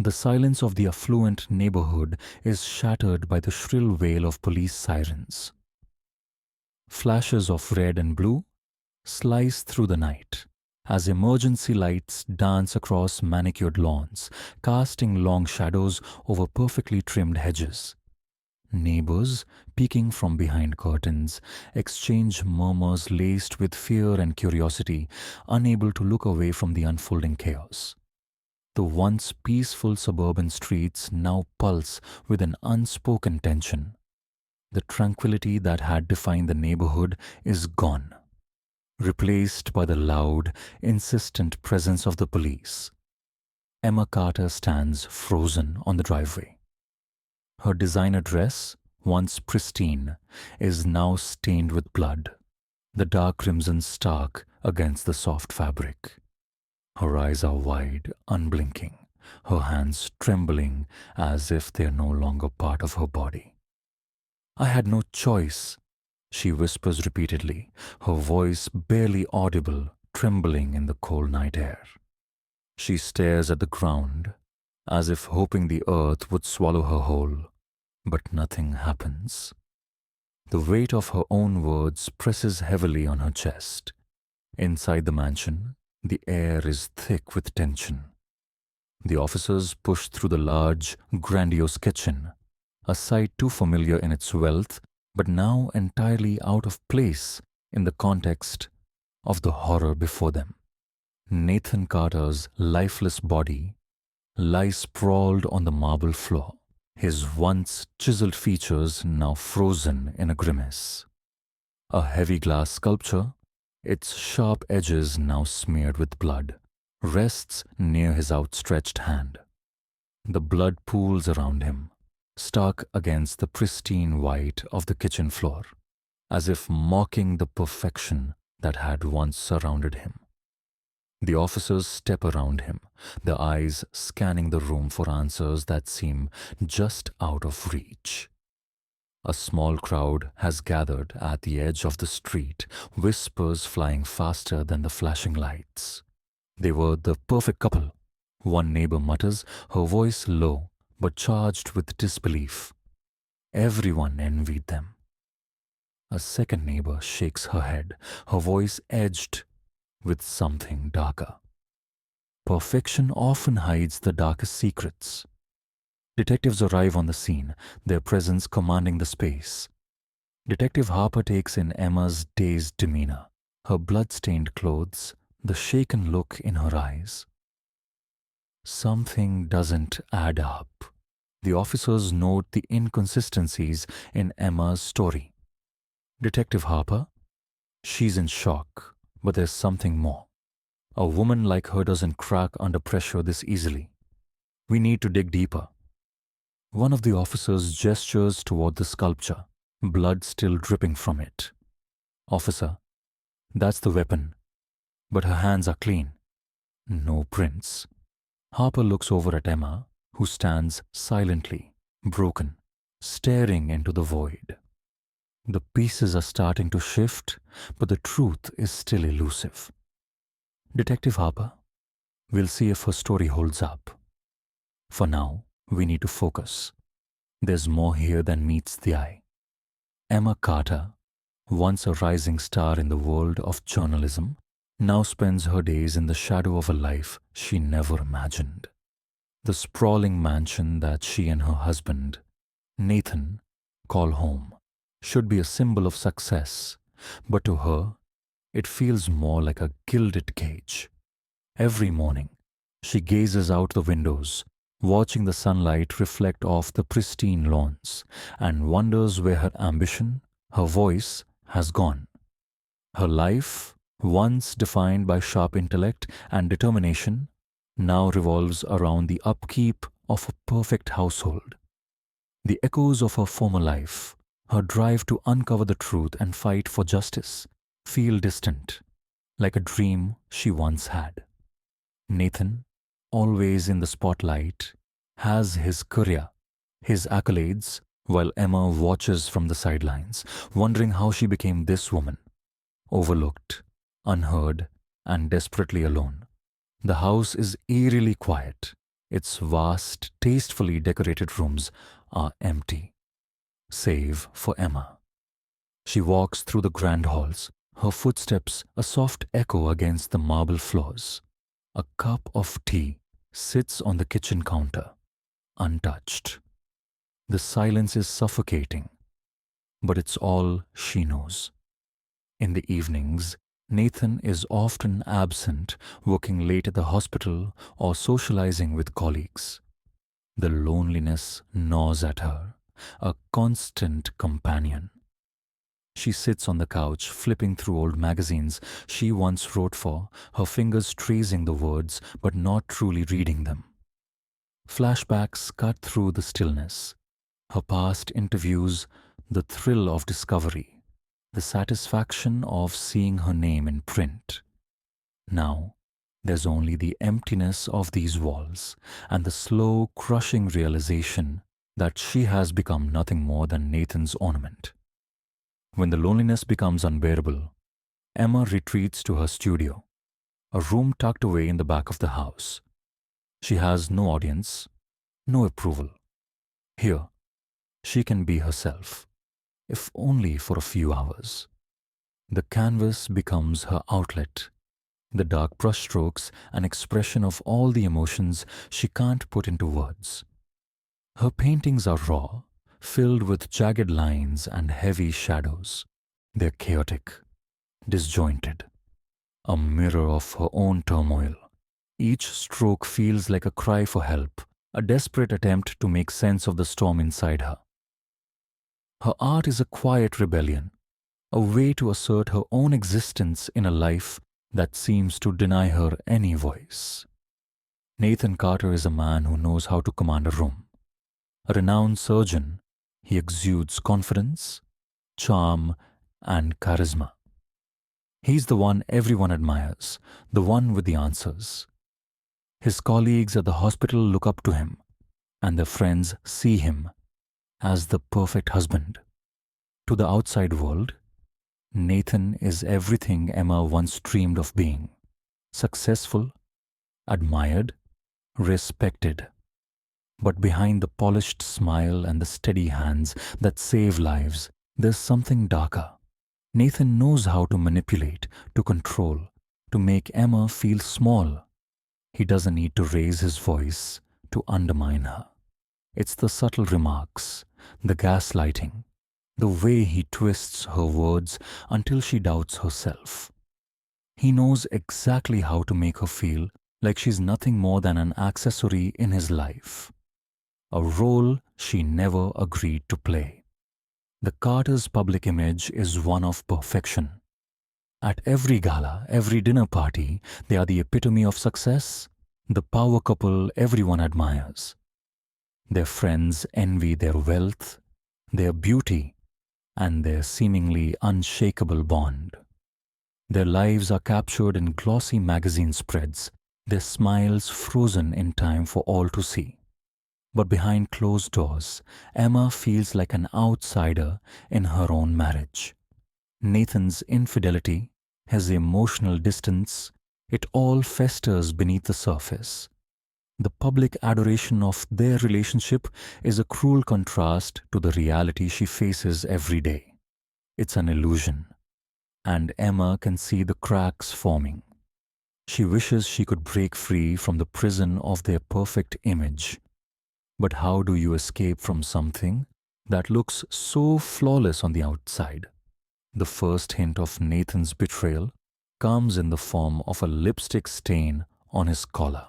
The silence of the affluent neighborhood is shattered by the shrill wail of police sirens. Flashes of red and blue slice through the night as emergency lights dance across manicured lawns, casting long shadows over perfectly trimmed hedges. Neighbors, peeking from behind curtains, exchange murmurs laced with fear and curiosity, unable to look away from the unfolding chaos. The once peaceful suburban streets now pulse with an unspoken tension. The tranquility that had defined the neighborhood is gone, replaced by the loud, insistent presence of the police. Emma Carter stands frozen on the driveway. Her designer dress, once pristine, is now stained with blood, the dark crimson stark against the soft fabric. Her eyes are wide, unblinking, her hands trembling as if they are no longer part of her body. "I had no choice," she whispers repeatedly, her voice barely audible, trembling in the cold night air. She stares at the ground, as if hoping the earth would swallow her whole, but nothing happens. The weight of her own words presses heavily on her chest. Inside the mansion, the air is thick with tension. The officers push through the large, grandiose kitchen, a sight too familiar in its wealth, but now entirely out of place in the context of the horror before them. Nathan Carter's lifeless body lies sprawled on the marble floor, his once chiseled features now frozen in a grimace. A heavy glass sculpture, its sharp edges now smeared with blood, rests near his outstretched hand. The blood pools around him, stark against the pristine white of the kitchen floor, as if mocking the perfection that had once surrounded him. The officers step around him, their eyes scanning the room for answers that seem just out of reach. A small crowd has gathered at the edge of the street, whispers flying faster than the flashing lights. They were the perfect couple, one neighbor mutters, her voice low but charged with disbelief. Everyone envied them. A second neighbor shakes her head, her voice edged with something darker. Perfection often hides the darkest secrets. Detectives arrive on the scene, their presence commanding the space. Detective Harper takes in Emma's dazed demeanor, her blood-stained clothes, the shaken look in her eyes. Something doesn't add up. The officers note the inconsistencies in Emma's story. Detective Harper? She's in shock, but there's something more. A woman like her doesn't crack under pressure this easily. We need to dig deeper. One of the officers gestures toward the sculpture, blood still dripping from it. "Officer, that's the weapon, but her hands are clean. No prints." Harper looks over at Emma, who stands silently, broken, staring into the void. The pieces are starting to shift, but the truth is still elusive. "Detective Harper, we'll see if her story holds up. For now, we need to focus. There's more here than meets the eye." Emma Carter, once a rising star in the world of journalism, now spends her days in the shadow of a life she never imagined. The sprawling mansion that she and her husband, Nathan, call home should be a symbol of success, but to her, it feels more like a gilded cage. Every morning, she gazes out the windows, watching the sunlight reflect off the pristine lawns, and wonders where her ambition, her voice, has gone. Her life, once defined by sharp intellect and determination, now revolves around the upkeep of a perfect household. The echoes of her former life, her drive to uncover the truth and fight for justice, feel distant, like a dream she once had. Nathan, always in the spotlight, has his career, his accolades, while Emma watches from the sidelines, wondering how she became this woman, overlooked, unheard, and desperately alone. The house is eerily quiet, Its vast, tastefully decorated rooms are empty, save for Emma. She walks through the grand halls, her footsteps a soft echo against the marble floors. A cup of tea sits on the kitchen counter, untouched. The silence is suffocating, but it's all she knows. In the evenings, Nathan is often absent, working late at the hospital or socializing with colleagues. The loneliness gnaws at her, a constant companion. She sits on the couch, flipping through old magazines she once wrote for, her fingers tracing the words but not truly reading them. Flashbacks cut through the stillness. Her past interviews, the thrill of discovery, the satisfaction of seeing her name in print. Now, there's only the emptiness of these walls and the slow, crushing realization that she has become nothing more than Nathan's ornament. When the loneliness becomes unbearable, Emma retreats to her studio, a room tucked away in the back of the house. She has no audience, no approval. Here, she can be herself, if only for a few hours. The canvas becomes her outlet, the dark brushstrokes an expression of all the emotions she can't put into words. Her paintings are raw, filled with jagged lines and heavy shadows. They're chaotic, disjointed, a mirror of her own turmoil. Each stroke feels like a cry for help, a desperate attempt to make sense of the storm inside her. Her art is a quiet rebellion, a way to assert her own existence in a life that seems to deny her any voice. Nathan Carter is a man who knows how to command a room. A renowned surgeon, he exudes confidence, charm, and charisma. He's the one everyone admires, the one with the answers. His colleagues at the hospital look up to him, and their friends see him as the perfect husband. To the outside world, Nathan is everything Emma once dreamed of being: successful, admired, respected. But behind the polished smile and the steady hands that save lives, there's something darker. Nathan knows how to manipulate, to control, to make Emma feel small. He doesn't need to raise his voice to undermine her. It's the subtle remarks, the gaslighting, the way he twists her words until she doubts herself. He knows exactly how to make her feel like she's nothing more than an accessory in his life, a role she never agreed to play. The Carter's public image is one of perfection. At every gala, every dinner party, they are the epitome of success, the power couple everyone admires. Their friends envy their wealth, their beauty, and their seemingly unshakable bond. Their lives are captured in glossy magazine spreads, their smiles frozen in time for all to see. But behind closed doors, Emma feels like an outsider in her own marriage. Nathan's infidelity, his emotional distance, it all festers beneath the surface. The public adoration of their relationship is a cruel contrast to the reality she faces every day. It's an illusion, and Emma can see the cracks forming. She wishes she could break free from the prison of their perfect image. But how do you escape from something that looks so flawless on the outside? The first hint of Nathan's betrayal comes in the form of a lipstick stain on his collar.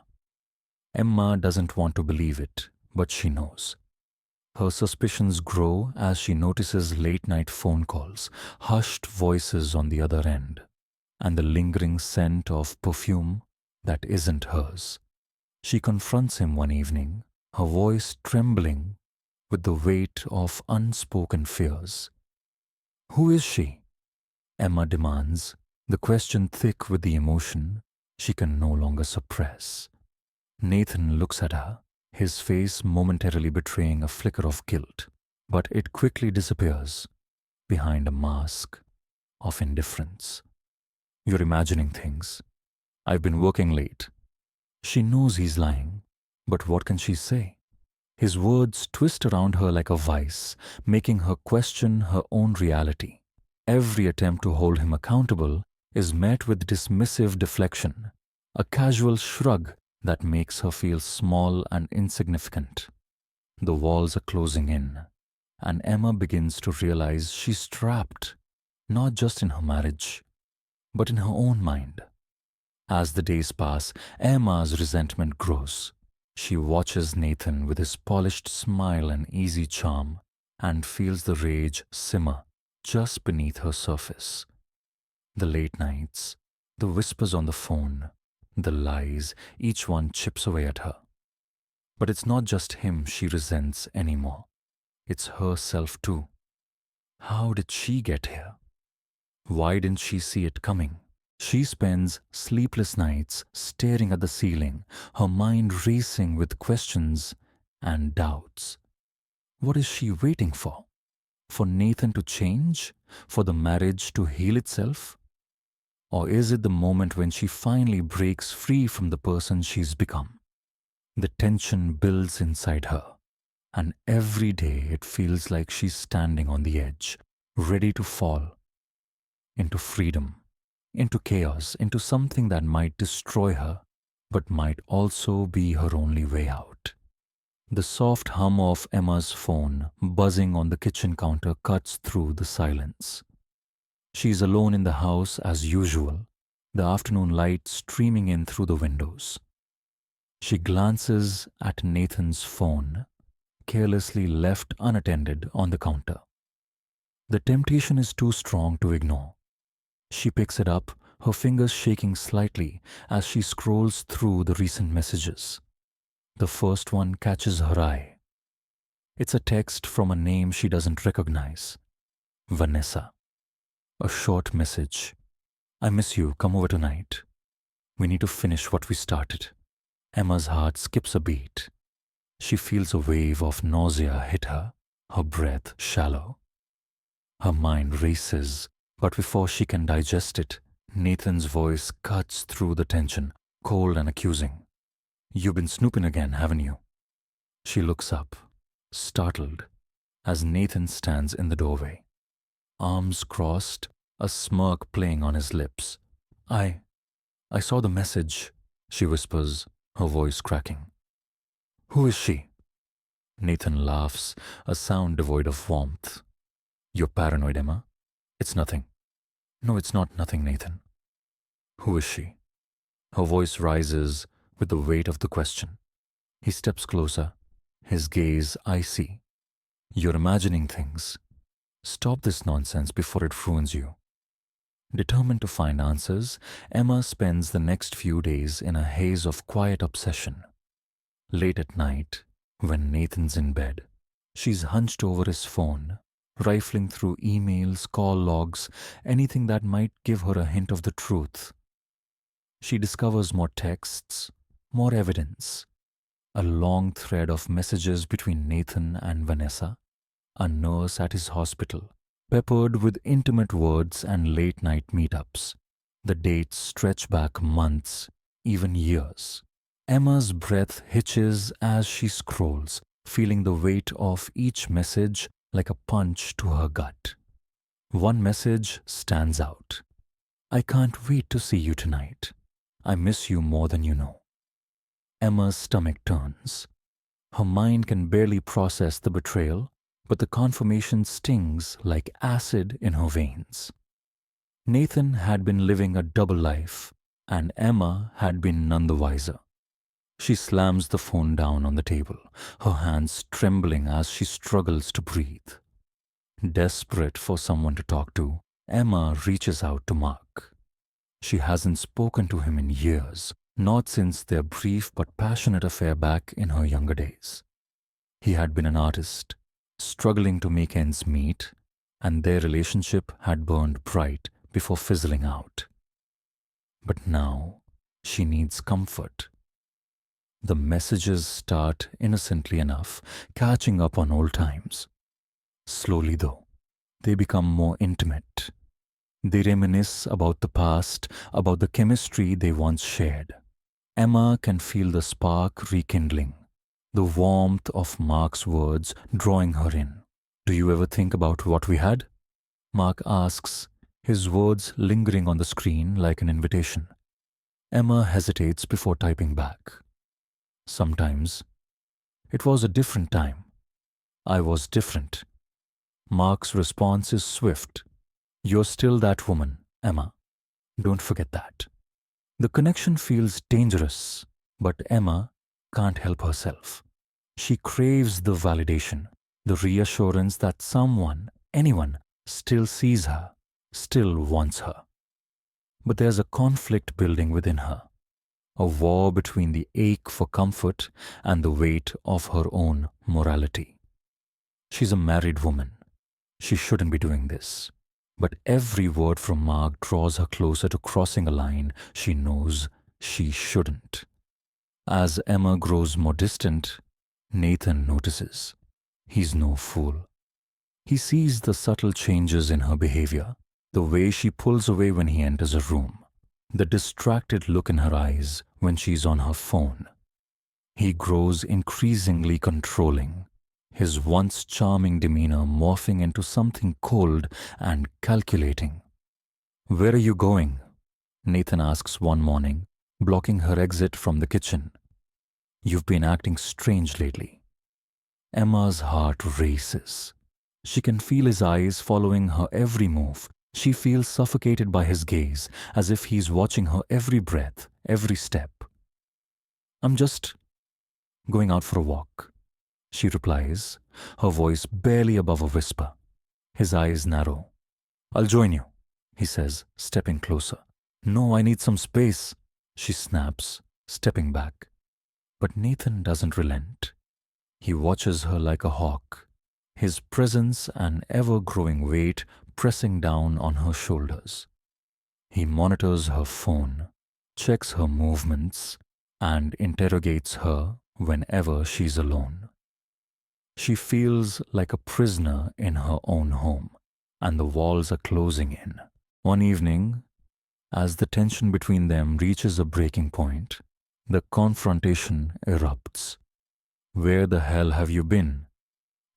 Emma doesn't want to believe it, but she knows. Her suspicions grow as she notices late-night phone calls, hushed voices on the other end, and the lingering scent of perfume that isn't hers. She confronts him one evening, her voice trembling with the weight of unspoken fears. "Who is she?" Emma demands, the question thick with the emotion she can no longer suppress. Nathan looks at her, his face momentarily betraying a flicker of guilt, but it quickly disappears behind a mask of indifference. "You're imagining things. I've been working late." She knows he's lying, But what can she say? His words twist around her like a vice, making her question her own reality. Every attempt to hold him accountable is met with dismissive deflection, a casual shrug that makes her feel small and insignificant. The walls are closing in, and Emma begins to realize she's trapped, not just in her marriage, but in her own mind. As the days pass, Emma's resentment grows. She watches Nathan with his polished smile and easy charm and feels the rage simmer just beneath her surface. The late nights, the whispers on the phone, the lies, each one chips away at her. But it's not just him she resents anymore. It's herself too. How did she get here? Why didn't she see it coming? She spends sleepless nights staring at the ceiling, her mind racing with questions and doubts. What is she waiting for? For Nathan to change? For the marriage to heal itself? Or is it the moment when she finally breaks free from the person she's become? The tension builds inside her, and every day it feels like she's standing on the edge, ready to fall into freedom, into chaos, into something that might destroy her, but might also be her only way out. The soft hum of Emma's phone buzzing on the kitchen counter cuts through the silence. She's alone in the house as usual, the afternoon light streaming in through the windows. She glances at Nathan's phone, carelessly left unattended on the counter. The temptation is too strong to ignore. She picks it up, her fingers shaking slightly as she scrolls through the recent messages. The first one catches her eye. It's a text from a name she doesn't recognize. Vanessa. A short message. I miss you, come over tonight. We need to finish what we started. Emma's heart skips a beat. She feels a wave of nausea hit her, her breath shallow. Her mind races, but before she can digest it, Nathan's voice cuts through the tension, cold and accusing. You've been snooping again, haven't you? She looks up, startled, as Nathan stands in the doorway. Arms crossed, a smirk playing on his lips. I saw the message, she whispers, her voice cracking. Who is she? Nathan laughs, a sound devoid of warmth. You're paranoid, Emma. It's nothing. No, it's not nothing, Nathan. Who is she? Her voice rises with the weight of the question. He steps closer, his gaze icy. You're imagining things. Stop this nonsense before it ruins you. Determined to find answers, Emma spends the next few days in a haze of quiet obsession. Late at night, when Nathan's in bed, she's hunched over his phone, rifling through emails, call logs, anything that might give her a hint of the truth. She discovers more texts, more evidence, a long thread of messages between Nathan and Vanessa, a nurse at his hospital, peppered with intimate words and late-night meetups. The dates stretch back months, even years. Emma's breath hitches as she scrolls, feeling the weight of each message like a punch to her gut. One message stands out. I can't wait to see you tonight. I miss you more than you know. Emma's stomach turns. Her mind can barely process the betrayal, but the confirmation stings like acid in her veins. Nathan had been living a double life, and Emma had been none the wiser. She slams the phone down on the table, her hands trembling as she struggles to breathe. Desperate for someone to talk to, Emma reaches out to Mark. She hasn't spoken to him in years, not since their brief but passionate affair back in her younger days. He had been an artist, struggling to make ends meet, and their relationship had burned bright before fizzling out. But now, she needs comfort. The messages start innocently enough, catching up on old times. Slowly, though, they become more intimate. They reminisce about the past, about the chemistry they once shared. Emma can feel the spark rekindling, the warmth of Mark's words drawing her in. Do you ever think about what we had? Mark asks, his words lingering on the screen like an invitation. Emma hesitates before typing back. Sometimes. It was a different time. I was different. Mark's response is swift. You're still that woman, Emma. Don't forget that. The connection feels dangerous, but Emma can't help herself. She craves the validation, the reassurance that someone, anyone, still sees her, still wants her. But there's a conflict building within her, a war between the ache for comfort and the weight of her own morality. She's a married woman. She shouldn't be doing this. But every word from Mark draws her closer to crossing a line she knows she shouldn't. As Emma grows more distant, Nathan notices. He's no fool. He sees the subtle changes in her behavior, the way she pulls away when he enters a room, the distracted look in her eyes when she's on her phone. He grows increasingly controlling, his once charming demeanor morphing into something cold and calculating. Where are you going? Nathan asks one morning, blocking her exit from the kitchen. You've been acting strange lately. Emma's heart races. She can feel his eyes following her every move. She feels suffocated by his gaze, as if he's watching her every breath, every step. I'm just going out for a walk, she replies, her voice barely above a whisper. His eyes narrow. I'll join you, he says, stepping closer. No, I need some space, she snaps, stepping back. But Nathan doesn't relent. He watches her like a hawk, his presence an ever-growing weight pressing down on her shoulders. He monitors her phone, checks her movements, and interrogates her whenever she's alone. She feels like a prisoner in her own home, and the walls are closing in. One evening, as the tension between them reaches a breaking point, the confrontation erupts. Where the hell have you been?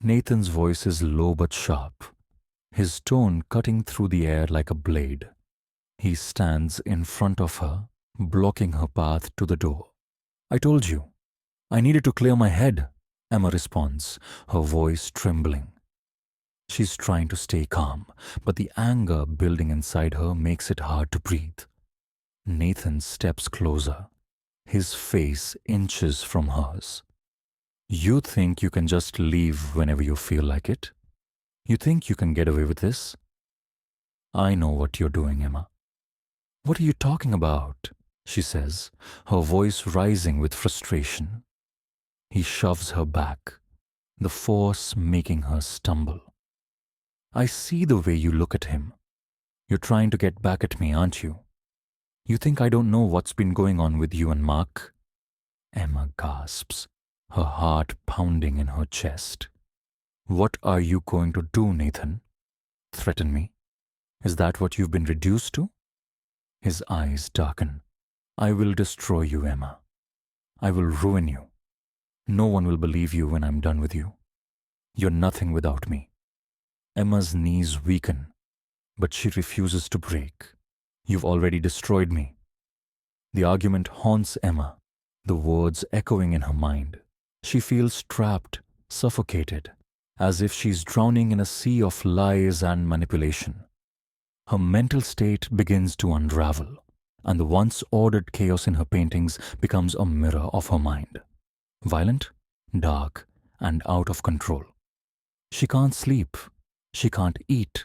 Nathan's voice is low but sharp, his tone cutting through the air like a blade. He stands in front of her, blocking her path to the door. I told you. I needed to clear my head, Emma responds, her voice trembling. She's trying to stay calm, but the anger building inside her makes it hard to breathe. Nathan steps closer, his face inches from hers. You think you can just leave whenever you feel like it? You think you can get away with this? I know what you're doing, Emma. What are you talking about? She says, her voice rising with frustration. He shoves her back, the force making her stumble. I see the way you look at him. You're trying to get back at me, aren't you? You think I don't know what's been going on with you and Mark? Emma gasps, her heart pounding in her chest. What are you going to do, Nathan? Threaten me? Is that what you've been reduced to? His eyes darken. I will destroy you, Emma. I will ruin you. No one will believe you when I'm done with you. You're nothing without me. Emma's knees weaken, but she refuses to break. You've already destroyed me. The argument haunts Emma, the words echoing in her mind. She feels trapped, suffocated, as if she's drowning in a sea of lies and manipulation. Her mental state begins to unravel, and the once ordered chaos in her paintings becomes a mirror of her mind. Violent, dark, and out of control. She can't sleep. She can't eat.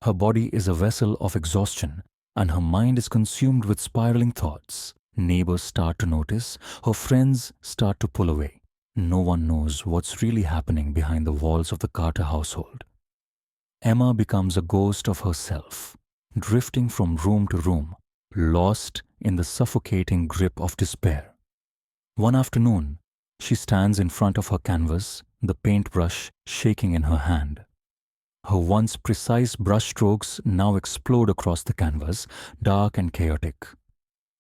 Her body is a vessel of exhaustion, and her mind is consumed with spiraling thoughts. Neighbors start to notice. Her friends start to pull away. No one knows what's really happening behind the walls of the Carter household. Emma becomes a ghost of herself, drifting from room to room, lost in the suffocating grip of despair. One afternoon, she stands in front of her canvas, the paintbrush shaking in her hand. Her once precise brushstrokes now explode across the canvas, dark and chaotic.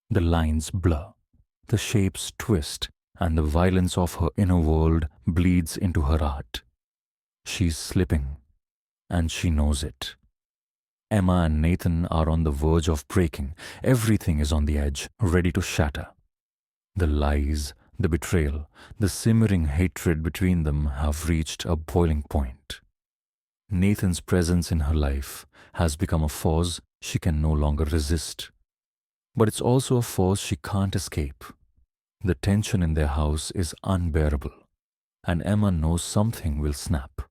The lines blur. The shapes twist, and the violence of her inner world bleeds into her art. She's slipping, and she knows it. Emma and Nathan are on the verge of breaking. Everything is on the edge, ready to shatter. The lies, the betrayal, the simmering hatred between them have reached a boiling point. Nathan's presence in her life has become a force she can no longer resist. But it's also a force she can't escape. The tension in their house is unbearable, and Emma knows something will snap.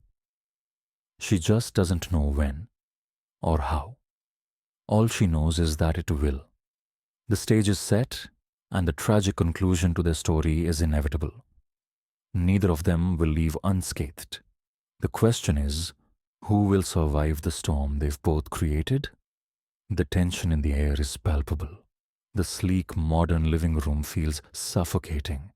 She just doesn't know when or how. All she knows is that it will. The stage is set, and the tragic conclusion to their story is inevitable. Neither of them will leave unscathed. The question is, who will survive the storm they've both created? The tension in the air is palpable. The sleek modern living room feels suffocating,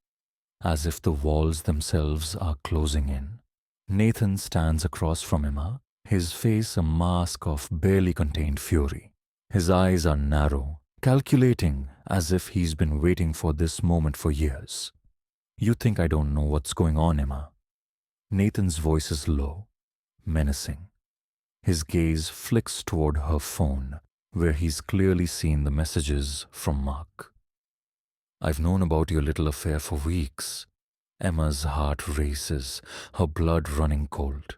as if the walls themselves are closing in. Nathan stands across from Emma, his face a mask of barely contained fury. His eyes are narrow, calculating, as if he's been waiting for this moment for years. "You think I don't know what's going on, Emma?" Nathan's voice is low, menacing. His gaze flicks toward her phone, where he's clearly seen the messages from Mark. "I've known about your little affair for weeks." Emma's heart races, her blood running cold.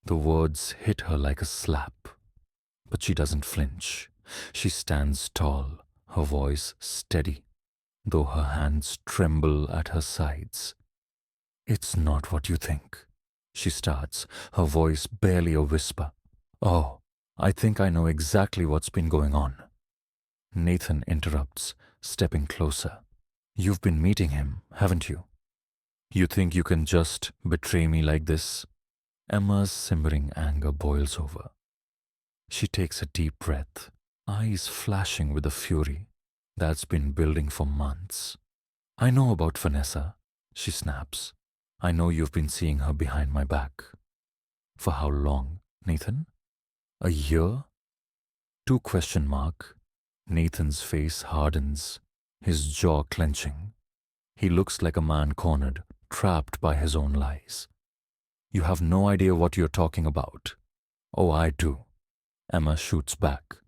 The words hit her like a slap, but she doesn't flinch. She stands tall, her voice steady, though her hands tremble at her sides. "It's not what you think," she starts, her voice barely a whisper. "Oh, I think I know exactly what's been going on." Nathan interrupts, stepping closer. "You've been meeting him, haven't you? You think you can just betray me like this?" Emma's simmering anger boils over. She takes a deep breath, eyes flashing with the fury that's been building for months. "I know about Vanessa," she snaps. "I know you've been seeing her behind my back." "For how long, Nathan? A year?" Two question mark. Nathan's face hardens, his jaw clenching. He looks like a man cornered, trapped by his own lies. "You have no idea what you're talking about." "Oh, I do." Emma shoots back.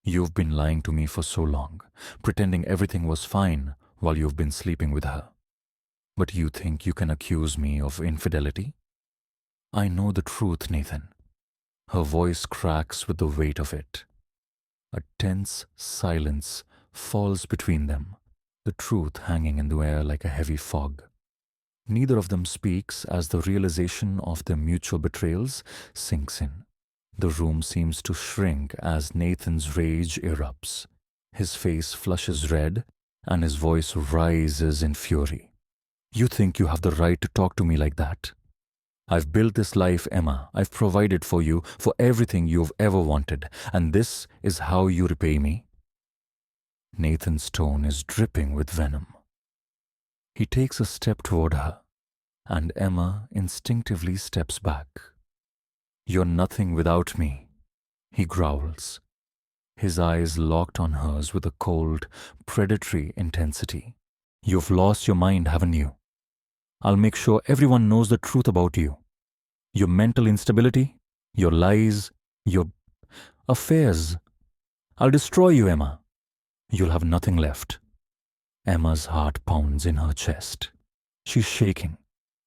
"You've been lying to me for so long, pretending everything was fine while you've been sleeping with her. But you think you can accuse me of infidelity?" "I know the truth, Nathan." Her voice cracks with the weight of it. A tense silence falls between them, the truth hanging in the air like a heavy fog. Neither of them speaks as the realization of their mutual betrayals sinks in. The room seems to shrink as Nathan's rage erupts. His face flushes red, and his voice rises in fury. "You think you have the right to talk to me like that? I've built this life, Emma. I've provided for you for everything you've ever wanted, and this is how you repay me?" Nathan's tone is dripping with venom. He takes a step toward her, and Emma instinctively steps back. "You're nothing without me," he growls, his eyes locked on hers with a cold, predatory intensity. "You've lost your mind, haven't you? I'll make sure everyone knows the truth about you. Your mental instability, your lies, your affairs. I'll destroy you, Emma. You'll have nothing left." Emma's heart pounds in her chest. She's shaking,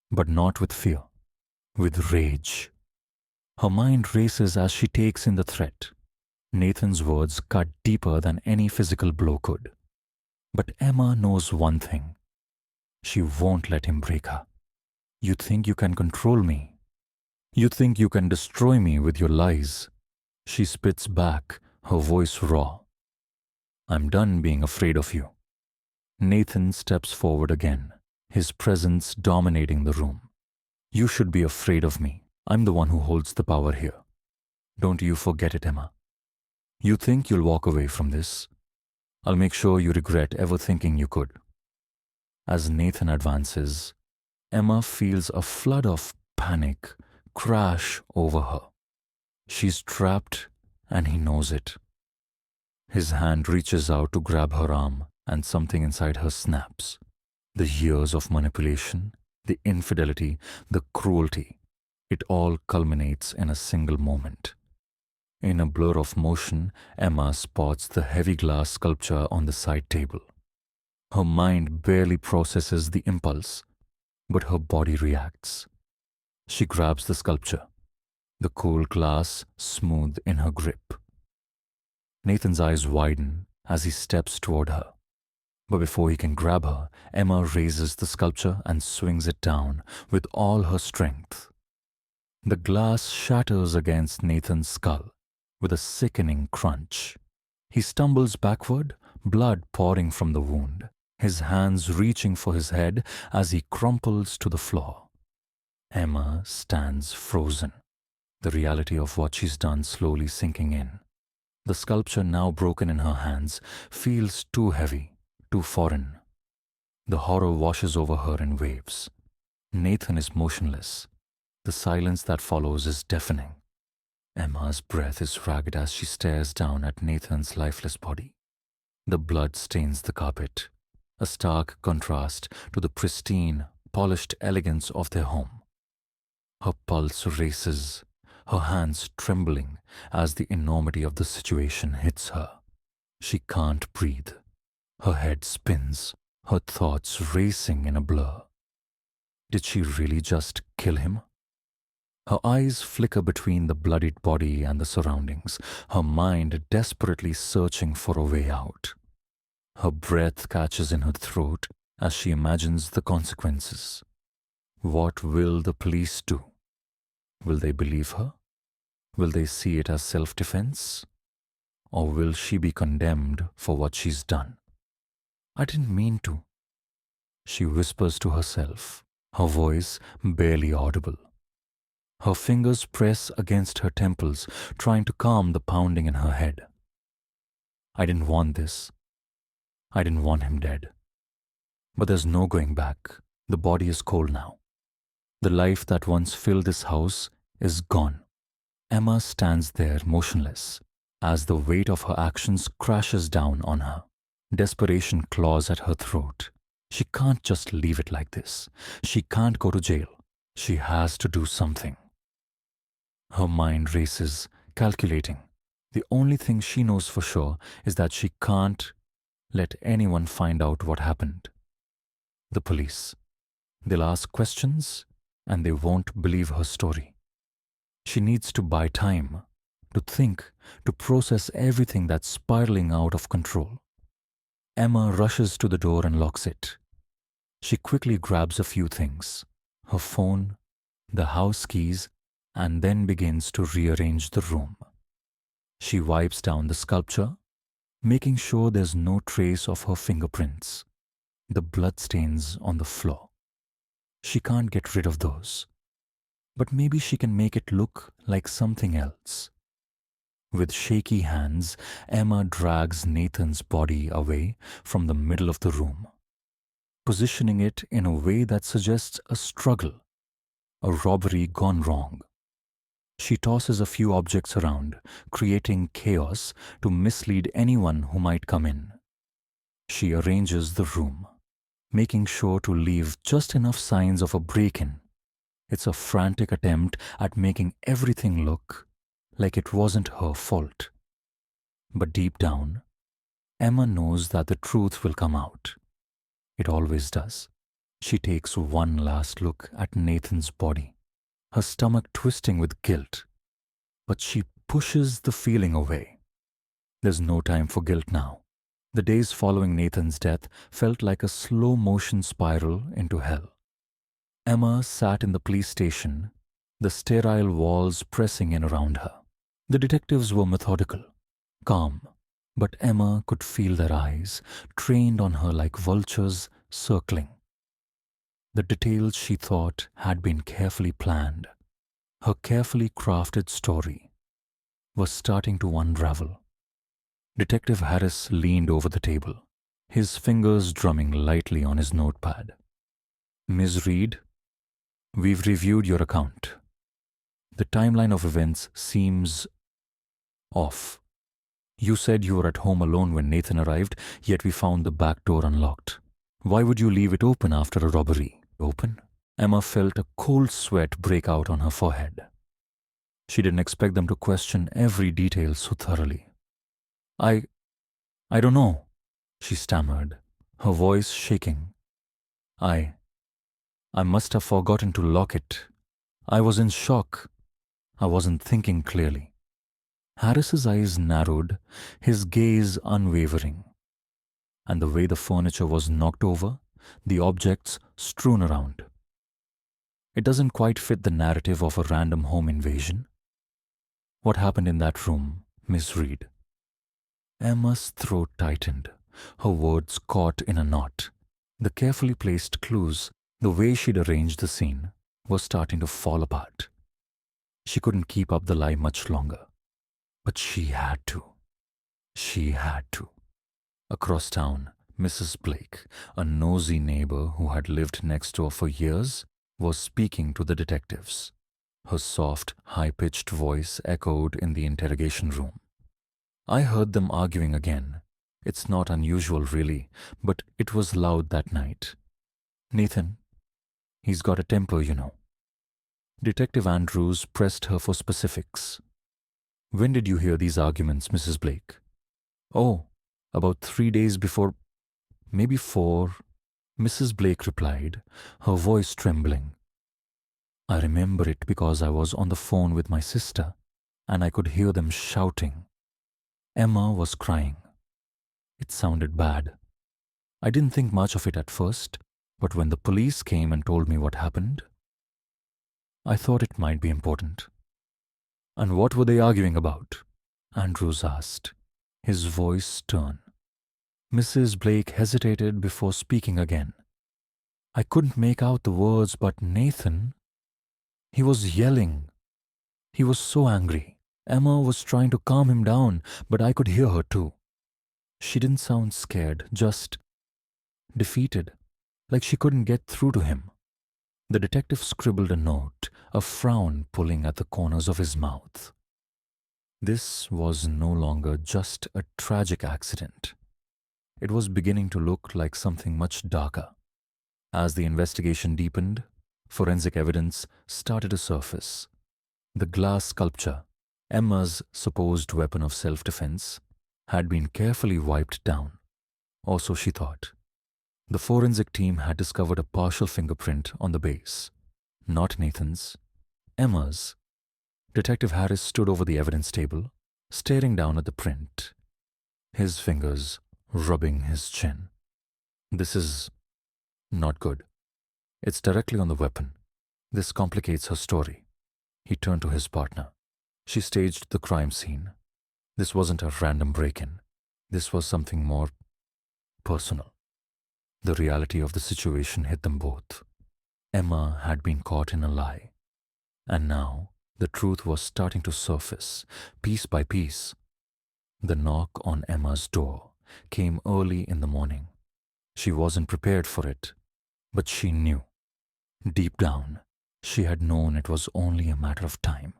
but not with fear, with rage. Her mind races as she takes in the threat. Nathan's words cut deeper than any physical blow could. But Emma knows one thing. She won't let him break her. "You think you can control me? You think you can destroy me with your lies?" She spits back, her voice raw. "I'm done being afraid of you." Nathan steps forward again, his presence dominating the room. "You should be afraid of me. I'm the one who holds the power here. Don't you forget it, Emma. You think you'll walk away from this? I'll make sure you regret ever thinking you could." As Nathan advances, Emma feels a flood of panic crash over her. She's trapped, and he knows it. His hand reaches out to grab her arm, and something inside her snaps. The years of manipulation, the infidelity, the cruelty, it all culminates in a single moment. In a blur of motion, Emma spots the heavy glass sculpture on the side table. Her mind barely processes the impulse, but her body reacts. She grabs the sculpture, the cool glass smooth in her grip. Nathan's eyes widen as he steps toward her. But before he can grab her, Emma raises the sculpture and swings it down with all her strength. The glass shatters against Nathan's skull with a sickening crunch. He stumbles backward, blood pouring from the wound, his hands reaching for his head as he crumples to the floor. Emma stands frozen, the reality of what she's done slowly sinking in. The sculpture, now broken in her hands, feels too heavy, too foreign. The horror washes over her in waves. Nathan is motionless. The silence that follows is deafening. Emma's breath is ragged as she stares down at Nathan's lifeless body. The blood stains the carpet, a stark contrast to the pristine, polished elegance of their home. Her pulse races, her hands trembling as the enormity of the situation hits her. She can't breathe. Her head spins, her thoughts racing in a blur. Did she really just kill him? Her eyes flicker between the bloodied body and the surroundings, her mind desperately searching for a way out. Her breath catches in her throat as she imagines the consequences. What will the police do? Will they believe her? Will they see it as self-defense? Or will she be condemned for what she's done? I didn't mean to. She whispers to herself, her voice barely audible. Her fingers press against her temples, trying to calm the pounding in her head. I didn't want this. I didn't want him dead. But there's no going back. The body is cold now. The life that once filled this house is gone. Emma stands there motionless as the weight of her actions crashes down on her. Desperation claws at her throat. She can't just leave it like this. She can't go to jail. She has to do something. Her mind races, calculating. The only thing she knows for sure is that she can't let anyone find out what happened. The police. They'll ask questions and they won't believe her story. She needs to buy time, to think, to process everything that's spiraling out of control. Emma rushes to the door and locks it. She quickly grabs a few things, her phone, the house keys, and then begins to rearrange the room. She wipes down the sculpture, making sure there's no trace of her fingerprints, the bloodstains on the floor. She can't get rid of those, but maybe she can make it look like something else. With shaky hands, Emma drags Nathan's body away from the middle of the room, positioning it in a way that suggests a struggle, a robbery gone wrong. She tosses a few objects around, creating chaos to mislead anyone who might come in. She arranges the room, making sure to leave just enough signs of a break-in. It's a frantic attempt at making everything look like it wasn't her fault. But deep down, Emma knows that the truth will come out. It always does. She takes one last look at Nathan's body, her stomach twisting with guilt. But she pushes the feeling away. There's no time for guilt now. The days following Nathan's death felt like a slow-motion spiral into hell. Emma sat in the police station, the sterile walls pressing in around her. The detectives were methodical, calm, but Emma could feel their eyes, trained on her like vultures circling. The details she thought had been carefully planned, her carefully crafted story, was starting to unravel. Detective Harris leaned over the table, his fingers drumming lightly on his notepad. Ms. Reed, we've reviewed your account. The timeline of events seems off. You said you were at home alone when Nathan arrived, yet we found the back door unlocked. Why would you leave it open after a robbery? Open? Emma felt a cold sweat break out on her forehead. She didn't expect them to question every detail so thoroughly. I don't know, she stammered, her voice shaking. I must have forgotten to lock it. I was in shock. I wasn't thinking clearly. Harris's eyes narrowed, his gaze unwavering. And the way the furniture was knocked over, the objects strewn around. It doesn't quite fit the narrative of a random home invasion. What happened in that room, Miss Reed? Emma's throat tightened, her words caught in a knot. The carefully placed clues, the way she'd arranged the scene, was starting to fall apart. She couldn't keep up the lie much longer. But she had to. She had to. Across town, Mrs. Blake, a nosy neighbor who had lived next door for years, was speaking to the detectives. Her soft, high-pitched voice echoed in the interrogation room. I heard them arguing again. It's not unusual, really, but it was loud that night. Nathan, he's got a temper, you know. Detective Andrews pressed her for specifics. When did you hear these arguments, Mrs. Blake? Oh, about 3 days before, maybe 4, Mrs. Blake replied, her voice trembling. I remember it because I was on the phone with my sister, and I could hear them shouting. Emma was crying. It sounded bad. I didn't think much of it at first, but when the police came and told me what happened, I thought it might be important. And what were they arguing about? Andrews asked, his voice stern. Mrs. Blake hesitated before speaking again. I couldn't make out the words, but Nathan, he was yelling. He was so angry. Emma was trying to calm him down, but I could hear her too. She didn't sound scared, just defeated, like she couldn't get through to him. The detective scribbled a note, a frown pulling at the corners of his mouth. This was no longer just a tragic accident. It was beginning to look like something much darker. As the investigation deepened, forensic evidence started to surface. The glass sculpture, Emma's supposed weapon of self-defense, had been carefully wiped down. Or so she thought. The forensic team had discovered a partial fingerprint on the base. Not Nathan's, Emma's. Detective Harris stood over the evidence table, staring down at the print, his fingers rubbing his chin. This is not good. It's directly on the weapon. This complicates her story. He turned to his partner. She staged the crime scene. This wasn't a random break-in. This was something more personal. The reality of the situation hit them both. Emma had been caught in a lie. And now the truth was starting to surface, piece by piece. The knock on Emma's door came early in the morning. She wasn't prepared for it, but she knew. Deep down, she had known it was only a matter of time.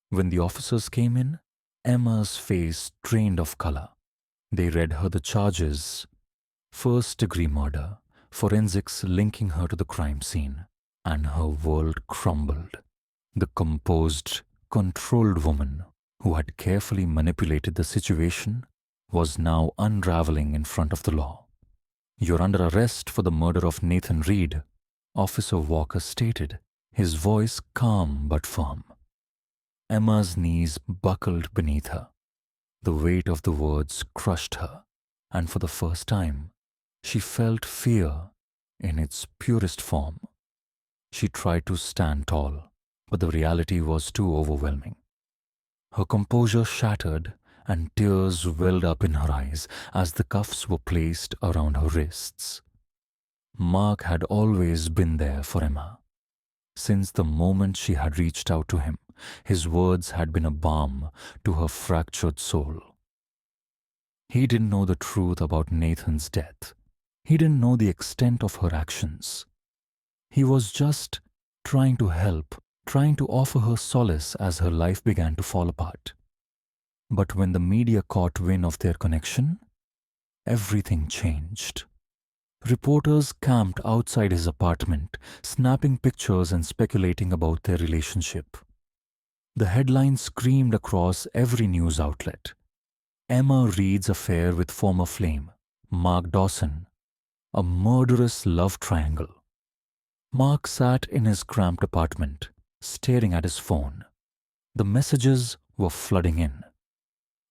When the officers came in, Emma's face drained of color. They read her the charges: first-degree murder, forensics linking her to the crime scene, and her world crumbled. The composed, controlled woman who had carefully manipulated the situation was now unraveling in front of the law. You're under arrest for the murder of Nathan Reed, Officer Walker stated, his voice calm but firm. Emma's knees buckled beneath her. The weight of the words crushed her, and for the first time, she felt fear in its purest form. She tried to stand tall, but the reality was too overwhelming. Her composure shattered, and tears welled up in her eyes as the cuffs were placed around her wrists. Mark had always been there for Emma. Since the moment she had reached out to him, his words had been a balm to her fractured soul. He didn't know the truth about Nathan's death. He didn't know the extent of her actions. He was just trying to help, trying to offer her solace as her life began to fall apart. But when the media caught wind of their connection, everything changed. Reporters camped outside his apartment, snapping pictures and speculating about their relationship. The headlines screamed across every news outlet. Emma Reed's affair with former flame, Mark Dawson, a murderous love triangle. Mark sat in his cramped apartment, staring at his phone. The messages were flooding in.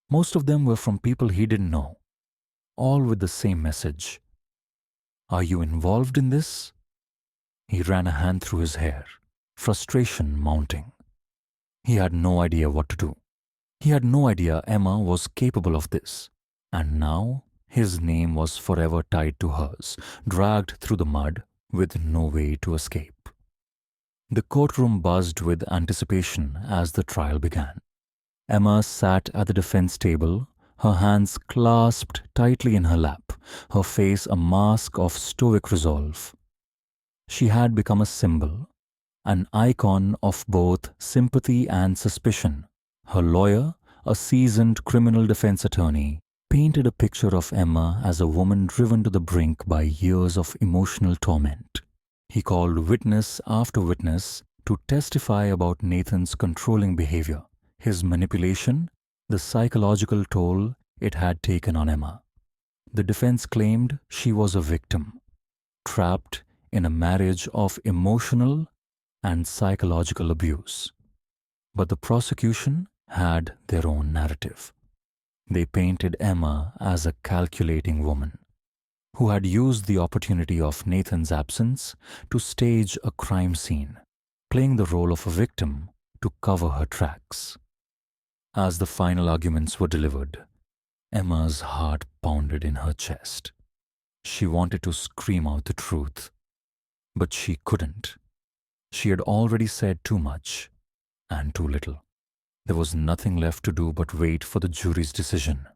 Most of them were from people he didn't know, all with the same message. Are you involved in this? He ran a hand through his hair, frustration mounting. He had no idea what to do. He had no idea Emma was capable of this. And now his name was forever tied to hers, dragged through the mud with no way to escape. The courtroom buzzed with anticipation as the trial began. Emma sat at the defense table, her hands clasped tightly in her lap, her face a mask of stoic resolve. She had become a symbol, an icon of both sympathy and suspicion. Her lawyer, a seasoned criminal defense attorney, painted a picture of Emma as a woman driven to the brink by years of emotional torment. He called witness after witness to testify about Nathan's controlling behavior, his manipulation, the psychological toll it had taken on Emma. The defense claimed she was a victim, trapped in a marriage of emotional and psychological abuse. But the prosecution had their own narrative. They painted Emma as a calculating woman who had used the opportunity of Nathan's absence to stage a crime scene, playing the role of a victim to cover her tracks. As the final arguments were delivered, Emma's heart pounded in her chest. She wanted to scream out the truth, but she couldn't. She had already said too much and too little. There was nothing left to do but wait for the jury's decision.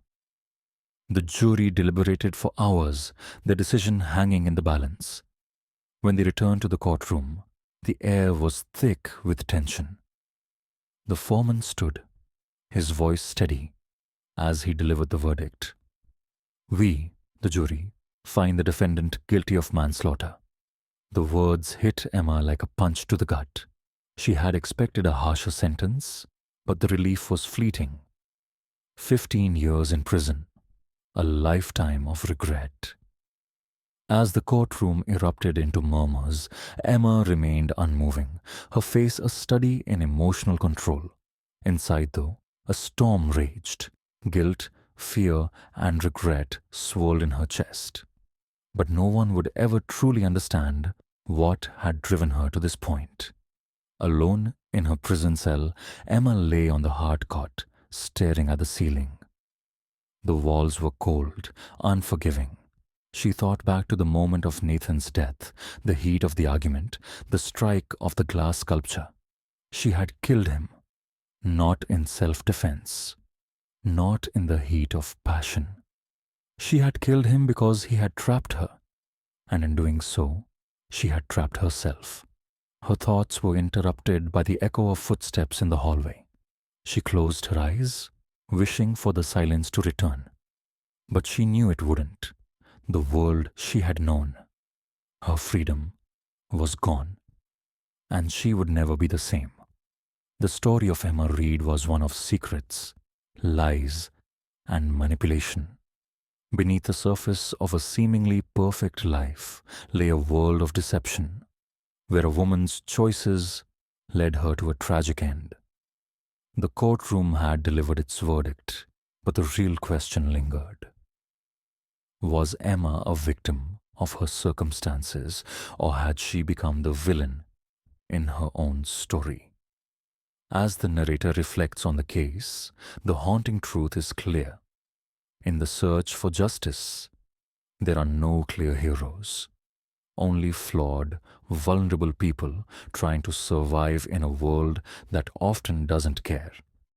The jury deliberated for hours, their decision hanging in the balance. When they returned to the courtroom, the air was thick with tension. The foreman stood, his voice steady, as he delivered the verdict. We, the jury, find the defendant guilty of manslaughter. The words hit Emma like a punch to the gut. She had expected a harsher sentence, but the relief was fleeting. 15 years in prison, a lifetime of regret. As the courtroom erupted into murmurs, Emma remained unmoving, her face a study in emotional control. Inside, though, a storm raged. Guilt, fear, and regret swirled in her chest. But no one would ever truly understand what had driven her to this point. Alone in her prison cell, Emma lay on the hard cot, staring at the ceiling. The walls were cold, unforgiving. She thought back to the moment of Nathan's death, the heat of the argument, the strike of the glass sculpture. She had killed him, not in self-defense, not in the heat of passion. She had killed him because he had trapped her, and in doing so, she had trapped herself. Her thoughts were interrupted by the echo of footsteps in the hallway. She closed her eyes, wishing for the silence to return. But she knew it wouldn't. The world she had known, her freedom, was gone, and she would never be the same. The story of Emma Reed was one of secrets, lies, and manipulation. Beneath the surface of a seemingly perfect life lay a world of deception, where a woman's choices led her to a tragic end. The courtroom had delivered its verdict, but the real question lingered. Was Emma a victim of her circumstances, or had she become the villain in her own story? As the narrator reflects on the case, the haunting truth is clear. In the search for justice, there are no clear heroes, only flawed, vulnerable people trying to survive in a world that often doesn't care.